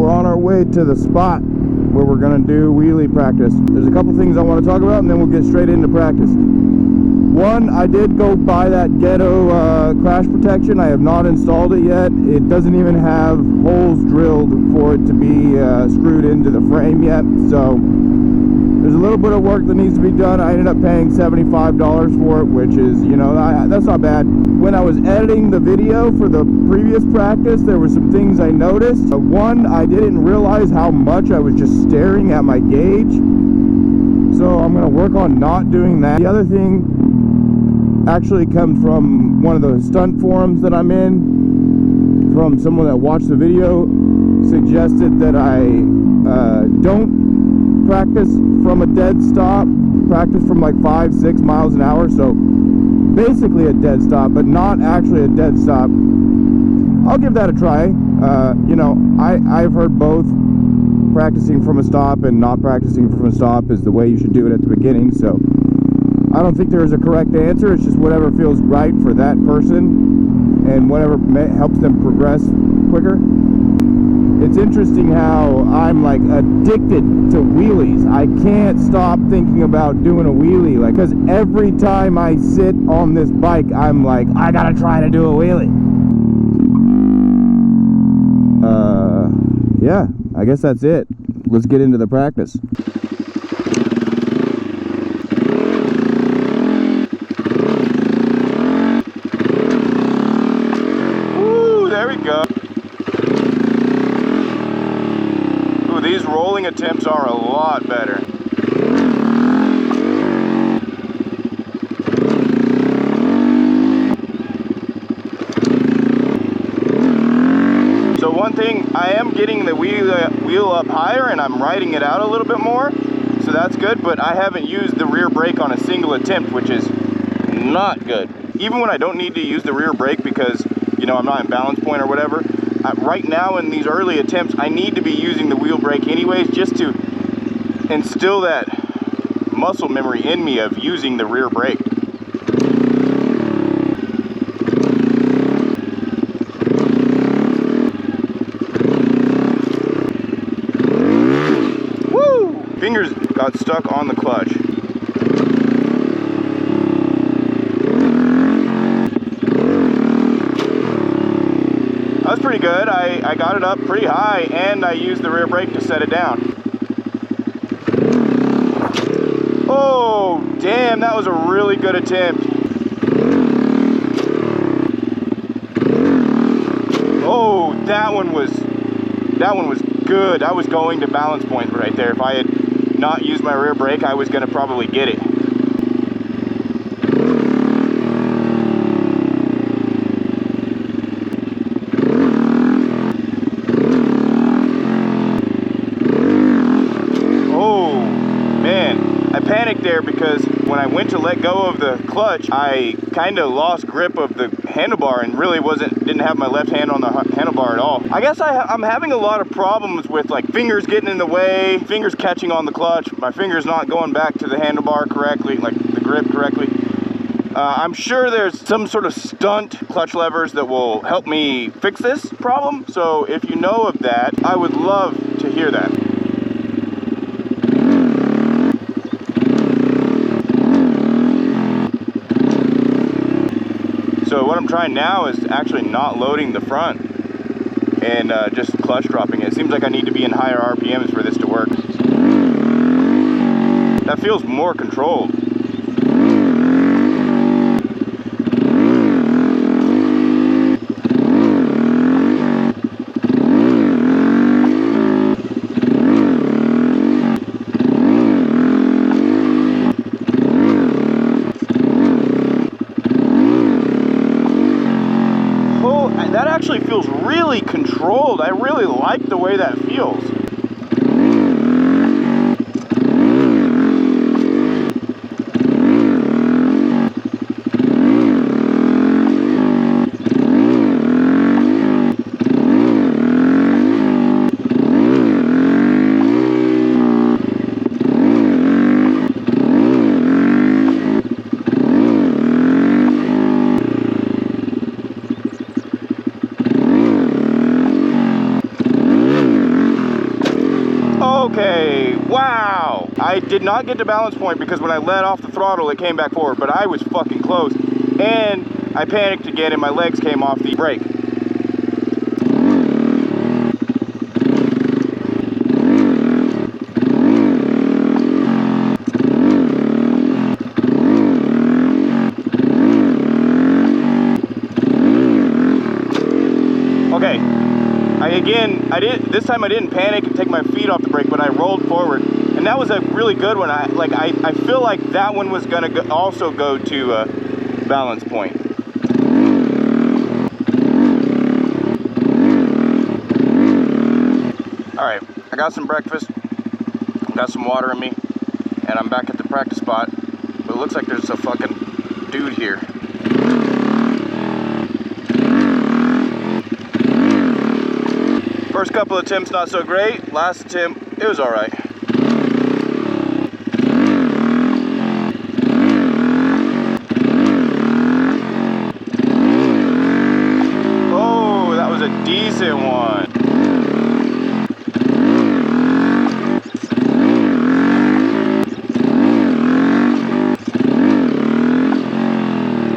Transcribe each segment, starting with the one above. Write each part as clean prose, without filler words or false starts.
we're on our way to the spot where we're gonna do wheelie practice. There's a couple things I want to talk about, and then we'll get straight into practice. One, I did go buy that ghetto crash protection. I have not installed it yet. It doesn't even have holes drilled for it to be screwed into the frame yet, so there's a little bit of work that needs to be done. I ended up paying $75 for it, which is, you know, that's not bad. When I was editing the video for the previous practice, there were some things I noticed. One, I didn't realize how much I was just staring at my gauge, so I'm going to work on not doing that. The other thing actually comes from one of the stunt forums that I'm in, from someone that watched the video, suggested that I don't practice from a dead stop, practice from like 5-6 miles an hour, so basically a dead stop, but not actually a dead stop. I'll give that a try. You know, I've heard both. Practicing from a stop and not practicing from a stop is the way you should do it at the beginning, so I don't think there's a correct answer. It's just whatever feels right for that person and whatever helps them progress quicker. It's interesting how I'm like addicted to wheelies. I can't stop thinking about doing a wheelie, like, because every time I sit on this bike, I'm like, I gotta try to do a wheelie. Yeah, I guess that's it. Let's get into the practice. Woo, there we go. Ooh, these rolling attempts are a lot better. So one thing, I am getting the wheel up higher and I'm riding it out a little bit more, so that's good, but I haven't used the rear brake on a single attempt, which is not good. Even when I don't need to use the rear brake because, you know, I'm not in balance point or whatever, right now in these early attempts, I need to be using the wheel brake anyways, just to instill that muscle memory in me of using the rear brake. Fingers got stuck on the clutch. That was pretty good. I got it up pretty high and I used the rear brake to set it down. Oh, damn, that was a really good attempt. Oh, that one was good. I was going to balance point right there. If I had not used my rear brake, I was going to probably get it. Oh man, I panicked there because when I went to let go of the clutch, I kind of lost grip of the handlebar and really didn't have my left hand on the handlebar at all. I guess I'm having a lot of problems with like fingers getting in the way, fingers catching on the clutch, my fingers not going back to the handlebar correctly, like the grip correctly. I'm sure there's some sort of stunt clutch levers that will help me fix this problem, so if you know of that, I would love to hear that. So what I'm trying now is actually not loading the front and just clutch dropping it. It seems like I need to be in higher RPMs for this to work. That feels more controlled. That actually feels really controlled. I really like the way that feels. I did not get to balance point because when I let off the throttle, it came back forward, but I was fucking close. And I panicked again and my legs came off the brake. Okay, this time I didn't panic and take my feet off the brake, but I rolled forward, and that was a really good one. I feel like that one was gonna also go to balance point. All right, I got some breakfast, got some water in me, and I'm back at the practice spot, but it looks like there's a fucking dude here. First couple of attempts not so great, last attempt it was all right. Oh, that was a decent one.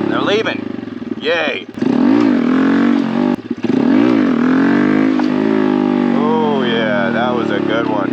They're leaving. Yay. That was a good one.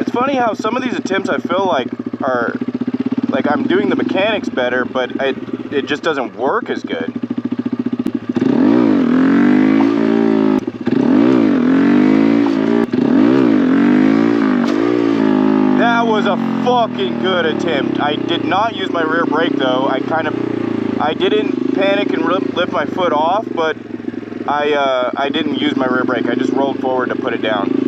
It's funny how some of these attempts I feel like are like I'm doing the mechanics better, but it just doesn't work as good. That was a fucking good attempt. I did not use my rear brake though. I didn't panic and lift my foot off, but I didn't use my rear brake. I just rolled forward to put it down.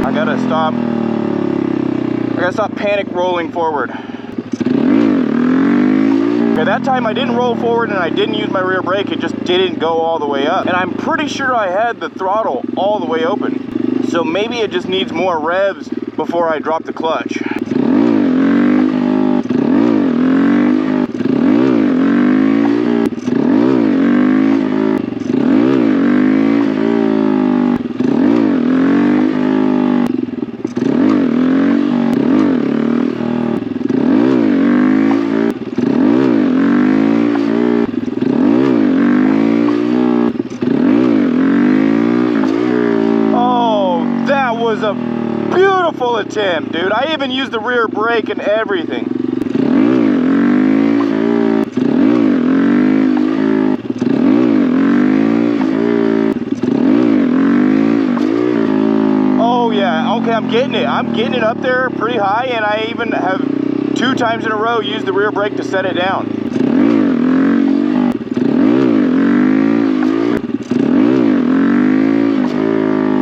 I gotta stop panic rolling forward. Okay, that time I didn't roll forward and I didn't use my rear brake, it just didn't go all the way up. And I'm pretty sure I had the throttle all the way open. So maybe it just needs more revs before I drop the clutch. Was a beautiful attempt, dude. I even used the rear brake and everything. Oh yeah, okay, I'm getting it. I'm getting it up there pretty high, and I even have 2 times in a row used the rear brake to set it down.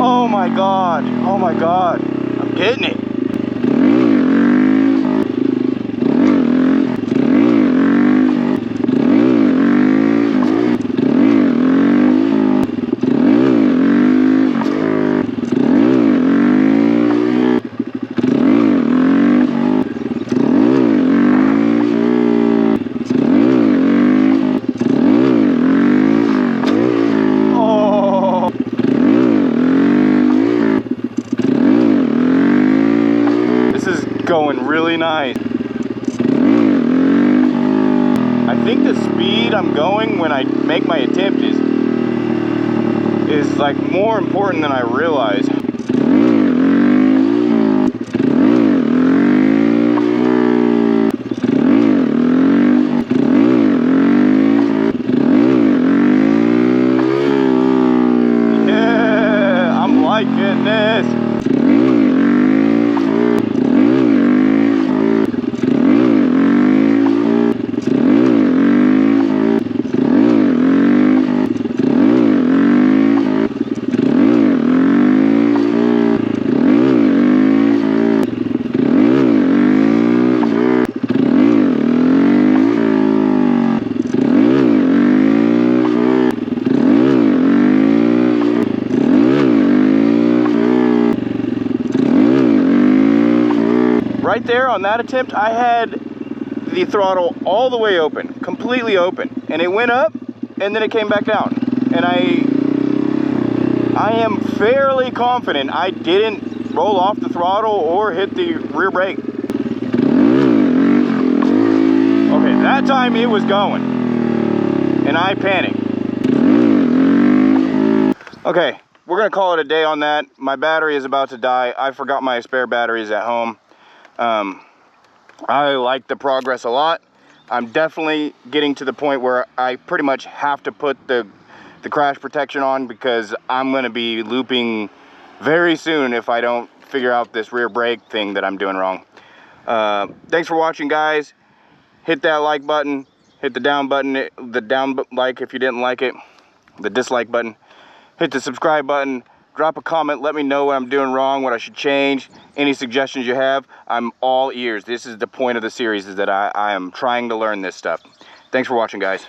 Oh my god, oh my god, I'm getting it. Going really nice. I think the speed I'm going when I make my attempt is like more important than I realize. Yeah, I'm liking this. there on that attempt, I had the throttle all the way open, completely open, and it went up and then it came back down. And I am fairly confident I didn't roll off the throttle or hit the rear brake. Okay, that time it was going and I panicked. Okay, we're gonna call it a day on that. My battery is about to die. I forgot my spare batteries at home. I like the progress a lot. I'm definitely getting to the point where I pretty much have to put the crash protection on, because I'm gonna be looping very soon if I don't figure out this rear brake thing that I'm doing wrong. Thanks for watching, guys. Hit that like button, hit the down button, the down like if you didn't like it, the dislike button. Hit the subscribe button, drop a comment, let me know what I'm doing wrong, what I should change, any suggestions you have. I'm all ears. This is the point of the series, is that I am trying to learn this stuff. Thanks for watching, guys.